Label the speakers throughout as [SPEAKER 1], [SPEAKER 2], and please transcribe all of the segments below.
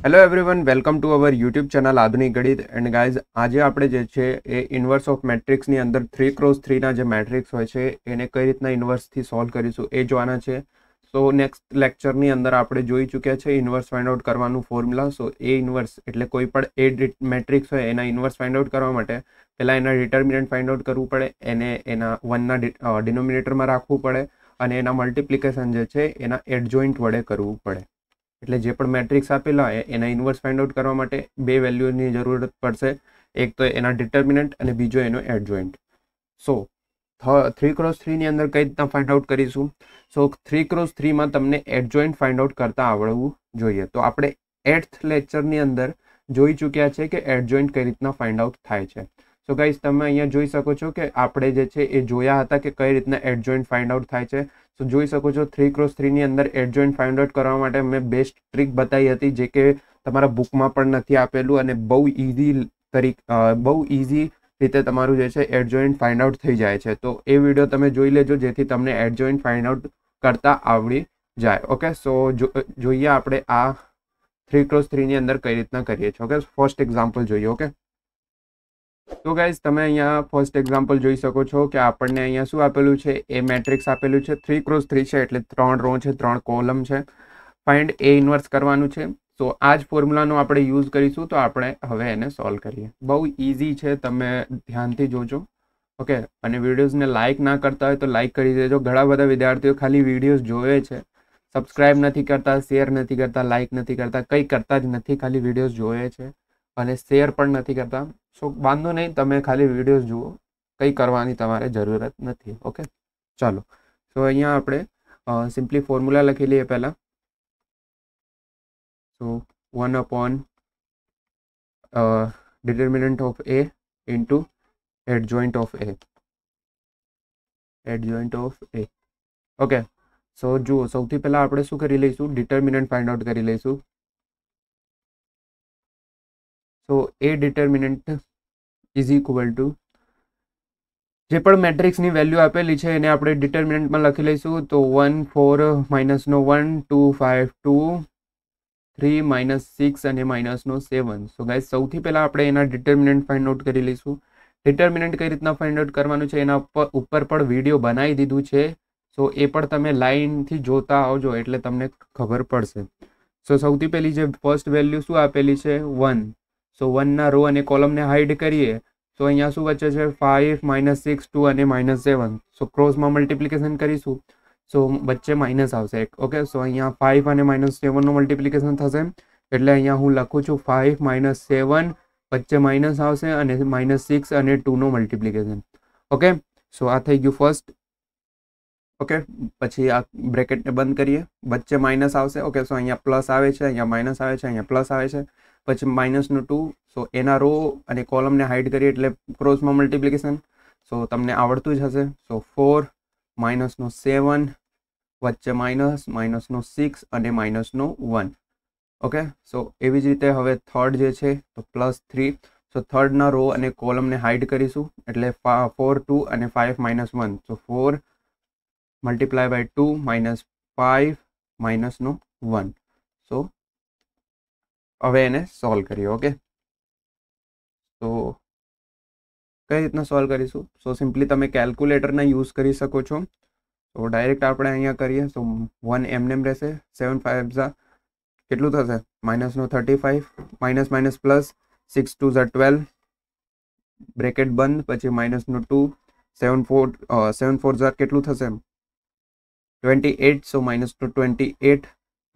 [SPEAKER 1] Hello everyone, welcome to our YouTube channel આધુનિક ગણિત. And guys, આજે આપણે જે છે એ ઇન્વર્સ ઓફ મેટ્રિક્સની અંદર 3x3ના જે મેટ્રિક્સ હોય છે એને કઈ રીતના ઇન્વર્સથી સોલ્વ કરીશું એ જોવાના છે. સો નેક્સ્ટ લેક્ચરની અંદર આપણે જોઈ ચૂક્યા છે ઇન્વર્સ ફાઇન્ડ આઉટ કરવાનું ફોર્મ્યુલા. સો એ ઇન્વર્સ એટલે કોઈ પણ એ મેટ્રિક્સ હોય એના ઇન્વર્સ ફાઇન્ડ આઉટ કરવા માટે પહેલાં એના ડિટર્મિનન્ટ ફાઇન્ડ આઉટ કરવું પડે, એને એના વનના ડિનોમિનેટરમાં રાખવું પડે અને એના મલ્ટિપ્લિકેશન જે છે એના એડજોઇન્ટ વડે કરવું પડે. એટલે જે પણ મેટ્રિક્સ આપેલા હોય એના ઇન્વર્સ ફાઇન્ડ આઉટ કરવા માટે બે વેલ્યુની જરૂરત પડશે, એક તો એના ડિટર્મિનન્ટ અને બીજો એનો એડજોઇન્ટ. સો 3x3ની અંદર કઈ રીતના ફાઇન્ડ આઉટ કરીશું? સો 3x3માં તમને એડજોઇન્ટ ફાઇન્ડ આઉટ કરતા આવડવું જોઈએ. તો આપણે 8th લેક્ચરની અંદર જોઈ ચૂક્યા છે કે એડજોઇન્ટ કઈ રીતના ફાઇન્ડ આઉટ થાય છે. સો ગાઈઝ, તમે અહીંયા જોઈ શકો છો કે આપણે જે છે એ જોયા હતા કે કઈ રીતના એડજોઇન્ટ ફાઇન્ડ આઉટ થાય છે. તો જોઈ શકો છો 3x3ની અંદર એડજોઇન્ટ ફાઇન્ડ આઉટ કરવા માટે મેં બેસ્ટ ટ્રીક બતાવી હતી, જે કે તમારા બુકમાં પણ નથી આપેલું અને બહુ ઇઝી રીતે તમારું જે છે એડજોઇન્ટ ફાઇન્ડ આઉટ થઈ જાય છે. તો એ વિડીયો તમે જોઈ લેજો જેથી તમને એડજોઇન્ટ ફાઇન્ડ આઉટ કરતા આવડી જાય. ઓકે, સો જોઈએ આપણે આ 3x3ની અંદર કઈ રીતના કરીએ છીએ. ઓકે, ફર્સ્ટ એક્ઝામ્પલ જોઈએ. ઓકે, તો ગાઈઝ, તમે અહીંયા ફર્સ્ટ એક્ઝામ્પલ જોઈ શકો છો કે આપણને અહીંયા શું આપેલું છે, એ મેટ્રિક્સ આપેલું છે. 3x3 છે એટલે 3 રો છે, 3 કોલમ છે. ફાઇન્ડ એ ઇન્વર્સ કરવાનું છે. તો આ જ ફોર્મ્યુલાનો આપણે યુઝ કરીશું. તો આપણે હવે એને સોલ્વ કરીએ. બહુ ઇઝી છે, તમે ધ્યાનથી જોજો. ઓકે, અને વિડીયોઝને લાઇક ના કરતા હોય તો લાઇક કરી દેજો. ઘણા બધા વિદ્યાર્થીઓ ખાલી વિડીયોઝ જોવે છે, સબસ્ક્રાઇબ નથી કરતા, શેર નથી કરતા, લાઇક નથી કરતા, કંઈ કરતા જ નથી, ખાલી વિડીયોઝ જોવે છે અને શેર પણ નથી કરતા. સો વાંધો નહીં, તમે ખાલી વિડીયોઝ જુઓ, કંઈ કરવાની તમારે જરૂરત નથી. ઓકે, ચાલો. સો અહીંયા આપણે સિમ્પલી ફોર્મ્યુલા લખી લઈએ પહેલાં. So 1 determinant of A into adjoint of A. Okay, so જુઓ, સૌથી પહેલાં આપણે શું કરી લઈશું, ડિટર્મિનન્ટ ફાઇન્ડ આઉટ કરી લઈશું. સો એ ડિટર્મિનન્ટ ઇઝ ઇક્વલ ટુ જે પણ મેટ્રિક્સની વેલ્યુ આપેલી છે એને આપણે ડિટર્મિનન્ટમાં લખી લઈશું. તો 1 4 -1 2 5 2 3 -6 અને -7. સો ગાઈઝ, સૌથી પહેલાં આપણે એના ડિટર્મિનન્ટ ફાઇન્ડ આઉટ કરી લઈશું. ડિટર્મિનન્ટ કઈ રીતના ફાઇન્ડ આઉટ કરવાનું છે એના ઉપર પણ વિડીયો બનાવી દીધું છે. સો એ પણ તમે લાઇનથી જોતા આવજો એટલે તમને ખબર પડશે. સો સૌથી પહેલી જે ફર્સ્ટ વેલ્યુ શું આપેલી છે, 1. સો 1ના રો અને કોલમને હાઈડ કરીએ તો અહીંયા શું વચ્ચે છે, 5 -6 2 અને -7. સો ક્રોસમાં મલ્ટિપ્લિકેશન કરીશું. સો વચ્ચે માઇનસ આવશે. ઓકે, સો અહીંયા 5 અને -7નું મલ્ટિપ્લિકેશન થશે એટલે અહીંયા હું લખું છું 5 - 7, વચ્ચે માઇનસ આવશે અને -6 અને 2નું મલ્ટિપ્લિકેશન. ઓકે, સો આ થઈ ગયું ફર્સ્ટ. ઓકે, પછી આ બ્રેકેટને બંધ કરીએ, વચ્ચે માઇનસ આવશે. ઓકે, સો અહીંયા પ્લસ આવે છે, અહીંયા માઇનસ આવે છે, અહીંયા પ્લસ આવે છે, પછી -2. સો એના રો અને કોલમને હાઈડ કરીએ એટલે ક્રોસમાં મલ્ટિપ્લિકેશન. સો તમને આવડતું જ હશે. સો 4 -7, વચ્ચે -6 અને -1. ઓકે, સો એવી જ રીતે હવે થર્ડ જે છે તો +3. સો થર્ડના રો અને કોલમને હાઈડ કરીશું એટલે 4 2 અને 5 -1. સો 4 × 2 -5 -1. સો હવે એને સોલ્વ કરીએ. ઓકે, તો કઈ રીતના સોલ્વ કરીશું? સો સિમ્પલી તમે કેલ્ક્યુલેટરના યુઝ કરી શકો છો. તો ડાયરેક્ટ આપણે અહીંયા કરીએ. સો 1 એમનેમ રહેશે. 7 5 કેટલું થશે, -35, માઇનસ પ્લસ 6 2 12, બ્રેકેટ બંધ, પછી -2, 7 4 કેટલું થશે, 28. સો -28,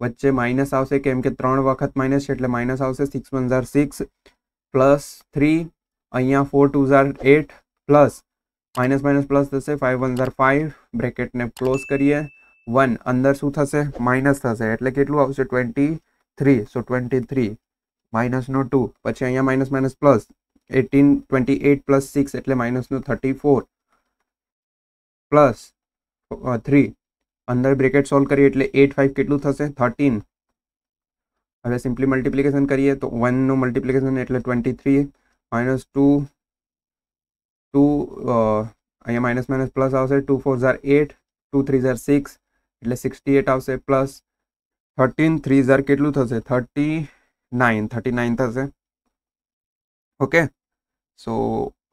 [SPEAKER 1] વચ્ચે માઇનસ આવશે કેમ કે 3 વખત માઇનસ છે એટલે માઇનસ આવશે. 6 1 6 પ્લસ 3, અહીંયા 4 2 8 પ્લસ પ્લસ થશે, 5 1 5, બ્રેકેટને ક્લોઝ કરીએ. 1 અંદર શું થશે, માઇનસ થશે એટલે કેટલું આવશે, 23. સો 23 -2, પછી અહીંયા માઇનસ પ્લસ 18, 28 + 6 એટલે -34 પ્લસ 3, અંદર બ્રેકેટ સોલ્વ કરીએ એટલે 8 5 કેટલું થશે, 13. હવે સિમ્પલી મલ્ટિપ્લિકેશન કરીએ તો 1નું મલ્ટિપ્લિકેશન એટલે 23 -2 અહીંયા માઇનસ પ્લસ આવશે, 2 4 8, 2 3 6 એટલે 68 આવશે, પ્લસ 13 3 કેટલું થશે, 30 39 થશે. ઓકે, સો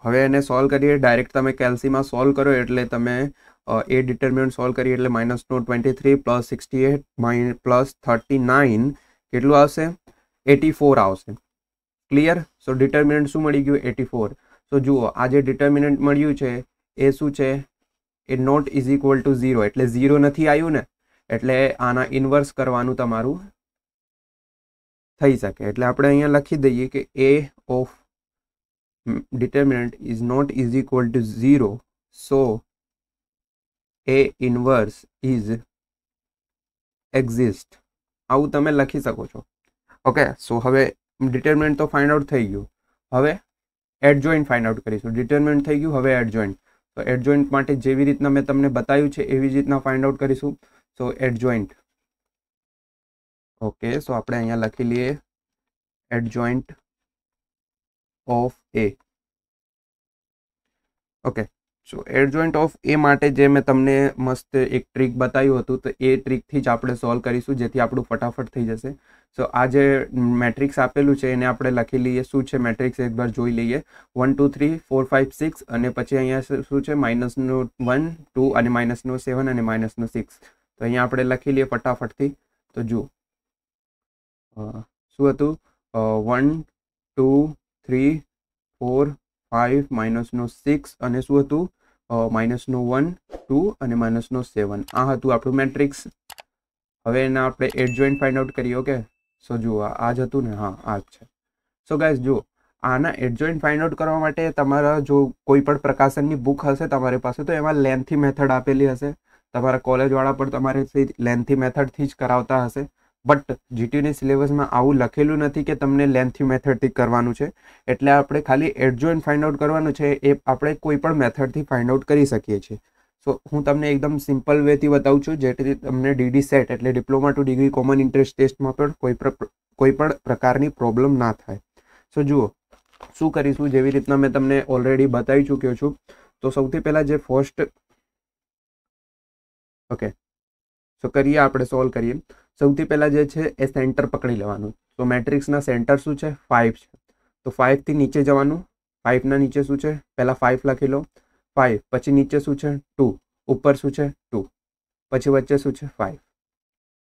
[SPEAKER 1] હવે એને સોલ્વ કરીએ. ડાયરેક્ટ તમે કેલ્સીમાં સોલ્વ કરો એટલે તમે એ ડિટર્મિનન્ટ સોલ્વ કરીએ એટલે -23 + 68 + 39 કેટલું આવશે? 84 આવશે. ક્લિયર? સો ડિટર્મિનન્ટ શું મળી ગયું? 84. સો જુઓ, આ જે ડિટર્મિનન્ટ મળ્યું છે એ શું છે? એ નોટ ઇઝ ઇક્વલ ટુ 0, એટલે 0 નથી આવ્યું ને, એટલે આના ઇન્વર્સ કરવાનું તમારું થઈ શકે. એટલે આપણે અહીંયા લખી દઈએ કે a of determinant is not is equal to 0, so a inverse is exist. આવું તમે લખી શકો છો. ઓકે, સો હવે ડિટર્મિનન્ટ તો ફાઇન્ડ આઉટ થઈ ગયું. હવે એડજોઇન્ટ ફાઇન્ડ આઉટ કરીશું. ડિટર્મિનન્ટ થઈ ગયું, હવે એડજોઇન્ટ. તો એડજોઇન્ટ માટે જેવી રીતના મેં તમને બતાવ્યું છે એવી જ રીતના ફાઇન્ડ આઉટ કરીશું. સો એડજોઇન્ટ. ઓકે, સો આપણે અહીંયા લખી લઈએ adjoint of A. Okay, so adjoint of A માટે જે મેં તમને મસ્ત એક ટ્રીક બતાવ્યું હતું, તો એ ટ્રીકથી જ આપણે સોલ્વ કરીશું, જેથી આપણું ફટાફટ થઈ જશે. સો આ જે મેટ્રિક્સ આપેલું છે એને આપણે લખી લઈએ. શું છે મેટ્રિક્સ એકવાર જોઈ લઈએ. 1 2 3 4 5 6 અને પછી અહીંયા શું છે? -1 2 અને -7 અને -6. તો અહીંયા આપણે લખી લઈએ ફટાફટથી. તો જુઓ શું હતું? 1 2 3 4 5 -6 અને શું હતું? -1 2 અને -7. આ હતું આપણું મેટ્રિક્સ. હવે એના આપણે એડજોઇન્ટ ફાઇન્ડ આઉટ કરીએ. ઓકે, સો જુઓ આ જ હતું ને? હા, આ જ છે. સો ગાઈઝ જુઓ, આના એડજોઇન્ટ ફાઇન્ડ આઉટ કરવા માટે તમારા જો કોઈ પણ પ્રકાશનની બુક હશે તમારી પાસે, તો એમાં લેન્થી મેથડ આપેલી હશે. તમારા કોલેજવાળા પણ તમારે લેન્થી મેથડથી જ કરાવતા હશે. બટ જીટીયુની સિલેબસમાં આવું લખેલું નથી કે તમને લેન્થી મેથડથી કરવાનું છે. એટલે આપણે ખાલી એડજોઇન્ટ ફાઇન્ડ આઉટ કરવાનું છે. એ આપણે કોઈ પણ મેથડથી ફાઇન્ડ આઉટ કરી શકીએ છીએ. સો હું તમને એકદમ સિમ્પલ વેથી બતાવું છું, જેથી તમને ડીડી સેટ એટલે diploma two degree common interest ટેસ્ટમાં પણ કોઈ પણ પ્રકારની પ્રોબ્લેમ ના થાય. સો જુઓ શું કરીશું, જેવી રીતના મેં તમને ઓલરેડી બતાવી ચૂક્યો છું. તો સૌથી પહેલાં જે ફર્સ્ટ ઓકે સો કરીએ, આપણે સોલ્વ કરીએ. સૌથી પહેલાં જે છે એ સેન્ટર પકડી લેવાનું. તો મેટ્રિક્સના સેન્ટર શું છે? 5 છે. તો 5 થી નીચે જવાનું. 5 ના નીચે શું છે? પહેલાં 5 લખી લો. 5 પછી નીચે શું છે? 2. ઉપર શું છે? 2. પછી વચ્ચે શું છે? 5.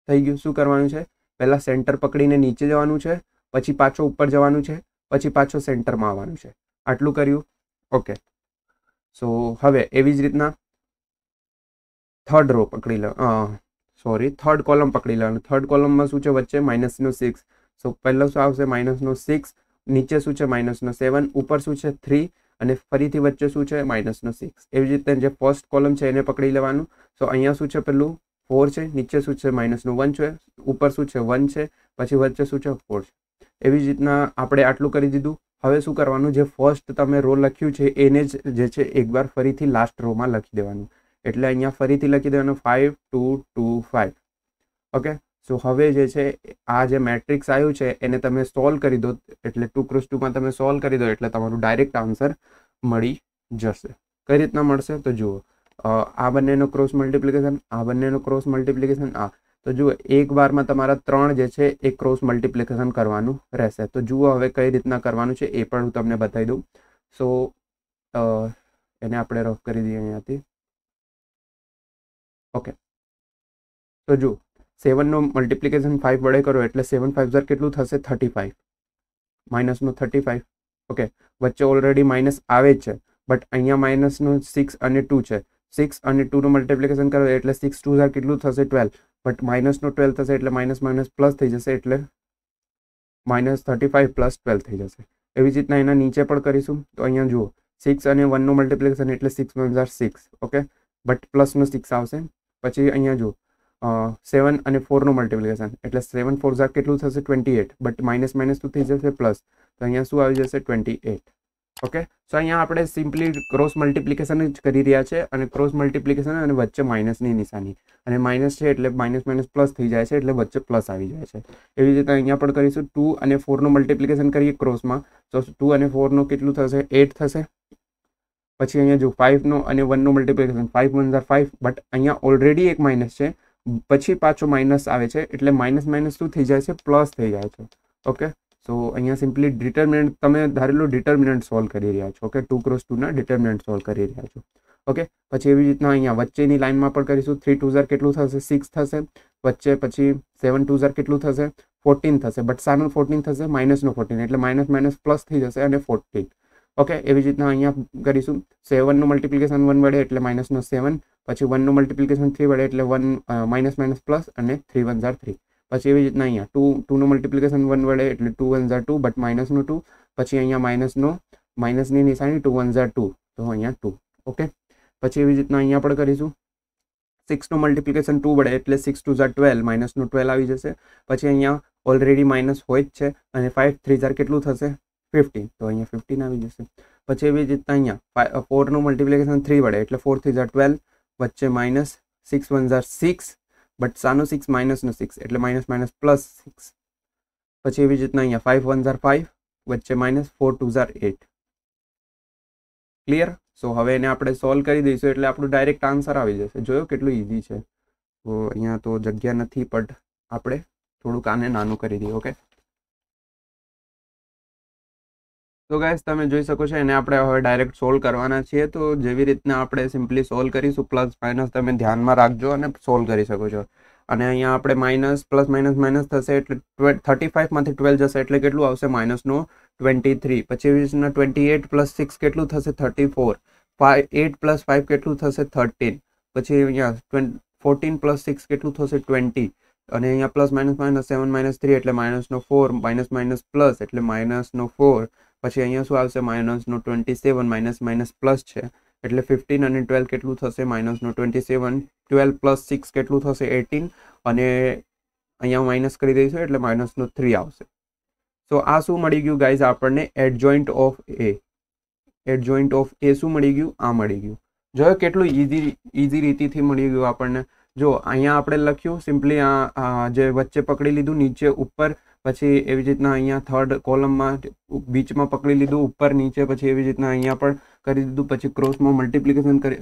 [SPEAKER 1] થઈ ગયું. શું કરવાનું છે? પહેલાં સેન્ટર પકડીને નીચે જવાનું છે, પછી પાછો ઉપર જવાનું છે, પછી પાછો સેન્ટરમાં આવવાનું છે. આટલું કર્યું. ઓકે, સો હવે એવી જ રીતના થર્ડ રો પકડી લો. થર્ડ કોલમ પકડી લેવાનું. થર્ડ કોલમમાં શું છે? વચ્ચે -6. સો પહેલો શું આવશે? -6. નીચે શું છે? -7. ઉપર શું છે? 3 અને ફરીથી વચ્ચે શું છે? -6. એવી જ રીતે જે ફર્સ્ટ કોલમ છે એને પકડી લેવાનું. સો અહીંયા શું છે? પેલું 4 છે, નીચે શું છે? -1 છે, ઉપર શું છે? 1 છે, પછી વચ્ચે શું છે? 4 છે. એવી જ રીતના આપણે આટલું કરી દીધું. હવે શું કરવાનું? જે ફર્સ્ટ તમે રો લખ્યું છે એને જ જે છે એકવાર ફરીથી લાસ્ટ રોમાં લખી દેવાનું. એટલે અહીંયા ફરીથી લખી દેવાનું 5 2 2 5. ઓકે, સો હવે જે છે આ જે મેટ્રિક્સ આવ્યું છે એને તમે સોલ્વ કરી દો. એટલે 2x2માં તમે સોલ્વ કરી દો એટલે તમારું ડાયરેક્ટ આન્સર મળી જશે. કઈ રીતના મળશે? તો જુઓ, આ બંનેનો ક્રોસ મલ્ટિપ્લિકેશન, આ બંનેનો ક્રોસ મલ્ટિપ્લિકેશન, આ. તો જુઓ, એક વારમાં તમારા 3 જે છે એ ક્રોસ મલ્ટિપ્લિકેશન કરવાનું રહેશે. તો જુઓ હવે કઈ રીતના કરવાનું છે એ પણ હું તમને બતાવી દઉં. સો એને આપણે રફ કરી દઈએ અહીંયાથી. ઓકે, તો જુઓ, 7નો મલ્ટિપ્લિકેશન 5 વડે કરો એટલે 7 5 કેટલું થશે? 35. માઇનસનો 35. ઓકે, વચ્ચે ઓલરેડી માઇનસ આવે જ છે, બટ અહીંયા માઇનસનો 6 અને 2 છે. 6 અને 2નું મલ્ટિપ્લિકેશન કરો એટલે 6 2 કેટલું થશે? 12. બટ માઇનસનો 12 થશે એટલે માઇનસ પ્લસ થઈ જશે, એટલે -35 + 12 થઈ જશે. એવી જ રીતના એના નીચે પણ કરીશું. તો અહીંયા જુઓ, 6 અને 1નું મલ્ટિપ્લિકેશન એટલે 6 × 6. ઓકે, બટ પ્લસનો 6 આવશે. પછી અહીંયા જુઓ, 7 અને 4નું મલ્ટિપ્લિકેશન એટલે 7 4 કેટલું થશે? 28. બટ માઇનસ શું થઈ જશે? પ્લસ. તો અહીંયા શું આવી જશે? 28. ઓકે, સો અહીંયા આપણે સિમ્પલી ક્રોસ મલ્ટિપ્લિકેશન જ કરી રહ્યા છે, અને ક્રોસ મલ્ટિપ્લિકેશન અને વચ્ચે માઇનસની નિશાની, અને માઇનસ છે એટલે માઇનસ પ્લસ થઈ જાય છે, એટલે વચ્ચે પ્લસ આવી જાય છે. એવી રીતે અહીંયા પણ કરીશું. 2 અને 4નું મલ્ટિપ્લિકેશન કરીએ ક્રોસમાં, તો 2 અને 4નું કેટલું થશે? 8 થશે. પછી અહીંયા જો 5નો અને 1નું મલ્ટિપ્લિકેશન 5 × 1 5. બટ અહીંયા ઓલરેડી એક માઇનસ છે, પછી પાછો માઇનસ આવે છે, એટલે માઇનસ શું થઈ જાય છે? પ્લસ થઈ જાય છે. ઓકે, સો અહીંયા સિમ્પલી ડિટર્મિનન્ટ તમે ધારેલું ડિટર્મિનન્ટ સોલ્વ કરી રહ્યા છો. ઓકે 2 × 2 ના ડિટર્મિનન્ટ સોલ્વ કરી રહ્યા છો. ઓકે પછી એવી રીતના અહીંયા વચ્ચેની લાઇનમાં પણ કરીશું. 3 2 ઝાર કેટલું થશે 6 થશે વચ્ચે, પછી 7 2 ઝાર કેટલું થશે 14 થશે, બટ સાનું 14 થશે માઇનસનો 14 એટલે માઇનસ માઇનસ પ્લસ થઈ જશે અને 14. ઓકે એવી જ રીતના અહીંયા કરીશું. 7નું મલ્ટિપ્લિકેશન 1 વડે એટલે માઇનસનો 7, પછી 1નું મલ્ટિપ્લિકેશન 3 વડે એટલે 1 માઇનસ માઇનસ પ્લસ અને 3 1 ઝાર 3. પછી એવી રીતના અહીંયા 2નું મલ્ટિપ્લિકેશન 1 વડે એટલે 2 1 ઝાર 2, બટ માઇનસનો 2, પછી અહીંયા માઇનસની નિશાની 2 1 ઝાર 2, તો અહીંયા 2. ઓકે પછી એવી રીતના અહીંયા પણ કરીશું. 6નું મલ્ટિપ્લિકેશન 2 વડે એટલે 6 2 ઝાર 12, માઇનસનો 12 આવી જશે. પછી અહીંયા ઓલરેડી માઇનસ હોય જ છે અને 5 3 ઝાર કેટલું થશે 15, તો અહીંયા 15 આવી જશે. પછી એવી રીતના અહીંયા 4નું મલ્ટિપ્લિકેશન 3 વડે એટલે 4 3 ઝાર 12, વચ્ચે માઇનસ 6 1 ઝાર 6, બટ સાનો 6 માઇનસનો 6 એટલે માઇનસ માઇનસ પ્લસ 6. પછી એવી રીતના અહીંયા 5 1 ઝાર 5, વચ્ચે માઇનસ 4 2 ઝાર 8. ક્લિયર? સો હવે એને આપણે સોલ્વ કરી દઈશું એટલે આપણું ડાયરેક્ટ આન્સર આવી જશે. જોયો કેટલું ઇઝી છે? તો અહીંયા તો જગ્યા નથી, બટ આપણે થોડુંક આને નાનું કરી દઈએ. ઓકે તો ગાઈસ તમે જોઈ શકો છો એને આપણે હવે ડાયરેક્ટ સોલ્વ કરવાના છીએ. તો જેવી રીતના આપણે સિમ્પલી સોલ્વ કરીશું, પ્લસ માઇનસ તમે ધ્યાનમાં રાખજો અને સોલ્વ કરી શકો છો. અને અહીંયા આપણે માઇનસ પ્લસ માઇનસ માઇનસ થશે એટલે 35માંથી 12 જશે એટલે કેટલું આવશે માઇનસનો 23. પછી એવી રીતના 28 + 6 કેટલું થશે 34, 8 + 5 કેટલું થશે 13, પછી અહીંયા 14 + 6 કેટલું થશે 20, અને અહીંયા પ્લસ માઇનસ માઇનસ 7 - 3 એટલે માઇનસનો 4, માઇનસ માઇનસ પ્લસ એટલે માઇનસનો 4, પછી અહીંયા શું આવશે માઇનસનો 27, માઇનસ માઇનસ પ્લસ છે એટલે 15 અને 12 કેટલું થશે માઇનસનો 27, 12 + 6 કેટલું થશે 18, અને અહીંયા માઇનસ કરી દઈશું એટલે માઇનસનો 3 આવશે. સો આ શું મળી ગયું ગાઈઝ આપણને? Adjoint of A. Adjoint of A શું મળી ગયું? આ મળી ગયું. જો કેટલું ઇઝી રીતથી મળી ગયું આપણને. જો અહીંયા આપણે લખ્યું સિમ્પલી આ જે વચ્ચે પકડી લીધું, નીચે ઉપર, પછી એવી રીતના અહીંયા થર્ડ કોલમમાં બીચમાં પકડી લીધું, ઉપર નીચે, પછી એવી રીતના અહીંયા પણ કરી દીધું, પછી ક્રોસમાં મલ્ટિપ્લિકેશન કરી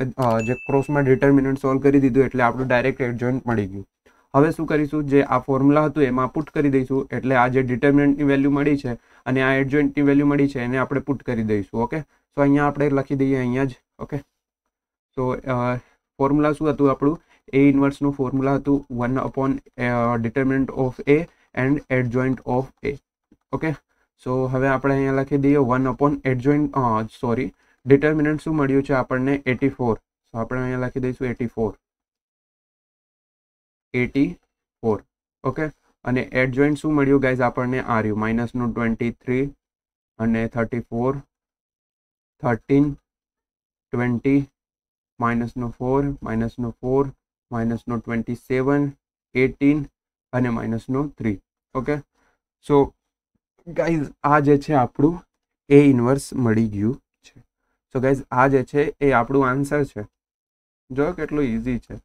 [SPEAKER 1] જે ક્રોસમાં ડિટર્મિનન્ટ સોલ્વ કરી દીધું એટલે આપણું ડાયરેક્ટ એડજોઇન્ટ મળી ગયું. હવે શું કરીશું? જે આ ફોર્મ્યુલા હતું એમાં પુટ કરી દઈશું એટલે આ જે ડિટર્મિનન્ટની વેલ્યુ મળી છે અને આ એડજોઇન્ટની વેલ્યુ મળી છે એને આપણે પુટ કરી દઈશું. ઓકે સો અહીંયા આપણે લખી દઈએ અહીંયા જ. ઓકે સો ફોર્મ્યુલા શું હતું આપણું? A ઇન્વર્સનું ફોર્મ્યુલા હતું 1/, determinant of A and adjoint of A. Okay so હવે આપણે અહીંયા લખી દઈએ 1/, એડજોઇન્ટ ડિટર્મિનન્ટ શું મળ્યું છે આપણને 84, સો આપણે અહીંયા લખી દઈશું 84. ઓકે અને એડજોઇન્ટ શું મળ્યું ગાઈઝ આપણને? આ રહ્યું માઇનસનું 23 અને 34, 13 20, માઇનસનો 4, માઇનસનો 27, 18 અને માઇનસનો 3. ઓકે સો ગાઈઝ આ જે છે આપણું એ ઇન્વર્સ મળી ગયું છે. સો ગાઈઝ આ જે છે એ આપણું આન્સર છે. જો કેટલું ઇઝી છે.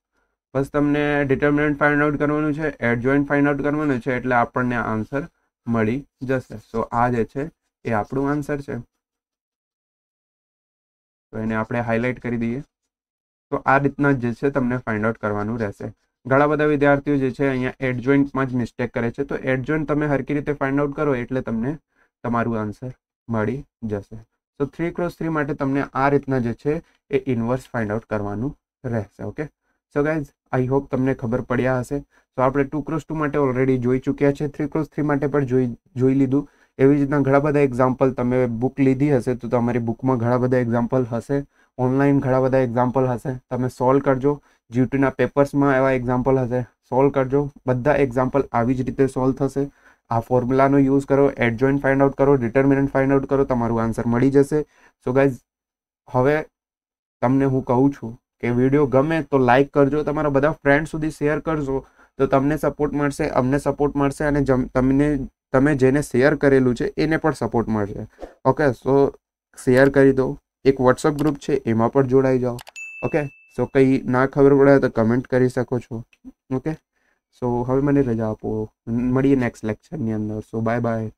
[SPEAKER 1] બસ તમને ડિટર્મિનન્ટ ફાઇન્ડ આઉટ કરવાનું છે, એડજોઇન્ટ ફાઇન્ડ આઉટ કરવાનું છે એટલે આપણને આન્સર મળી જશે. સો આ જે છે એ આપણું આન્સર છે. તો એને આપણે હાઇલાઇટ કરી દઈએ. તો આ રીતના જે છે તમને ફાઇન્ડ આઉટ કરવાનું રહેશે. ઘણા બધા વિદ્યાર્થીઓ જે છે અહીંયા એડજોઇન્ટમાં જ મિસ્ટેક કરે છે. તો એડજોઇન્ટ તમે હરકી રીતે ફાઇન્ડ આઉટ કરો એટલે તમને તમારું આન્સર મળી જશે. તો 3 × 3 માટે તમને આ રીતના જે છે એ ઇન્વર્સ ફાઇન્ડ આઉટ કરવાનું રહેશે. Okay so guys I hope તમને ખબર પડ્યા હશે. તો આપણે 2 × 2 માટે ઓલરેડી જોઈ ચૂક્યા છે, 3 × 3 માટે પણ જોઈ લીધું. એવી જ રીતના ઘણા બધા એક્ઝામ્પલ તમે બુક લીધી હશે તો તમારી બુકમાં ઘણા બધા એક્ઝામ્પલ હશે, ઓનલાઈન ઘણા બધા એક્ઝામ્પલ હશે. તમે સોલ્વ કરજો. GT ના પેપર્સમાં એવા એક્ઝામ્પલ હશે, સોલ્વ કરજો. બધા એક્ઝામ્પલ આવી જ રીતે સોલ્વ થશે. આ ફોર્મ્યુલાનો યુઝ કરો, એડજોઇન્ટ ફાઇન્ડ આઉટ કરો, ડિટર્મિનન્ટ ફાઇન્ડ આઉટ કરો, તમારું આન્સર મળી જશે. સો ગાઈઝ હવે તમને હું કહું છું કે વિડીયો ગમે તો લાઇક કરજો, તમારા બધા ફ્રેન્ડ સુધી શેર કરજો તો તમને સપોર્ટ મળશે, અમને સપોર્ટ મળશે અને તમે જેને શેર કરેલું છે એને પણ સપોર્ટ મળશે. ઓકે સો શેર કરી દો. એક વોટ્સઅપ ગ્રુપ છે એમાં પણ જોડાઈ જાઓ. ઓકે સો કંઈ ના ખબર પડે તો કમેન્ટ કરી શકો છો. ઓકે સો હવે મને રજા આપો, મળીએ નેક્સ્ટ લેક્ચરની અંદર. So bye bye.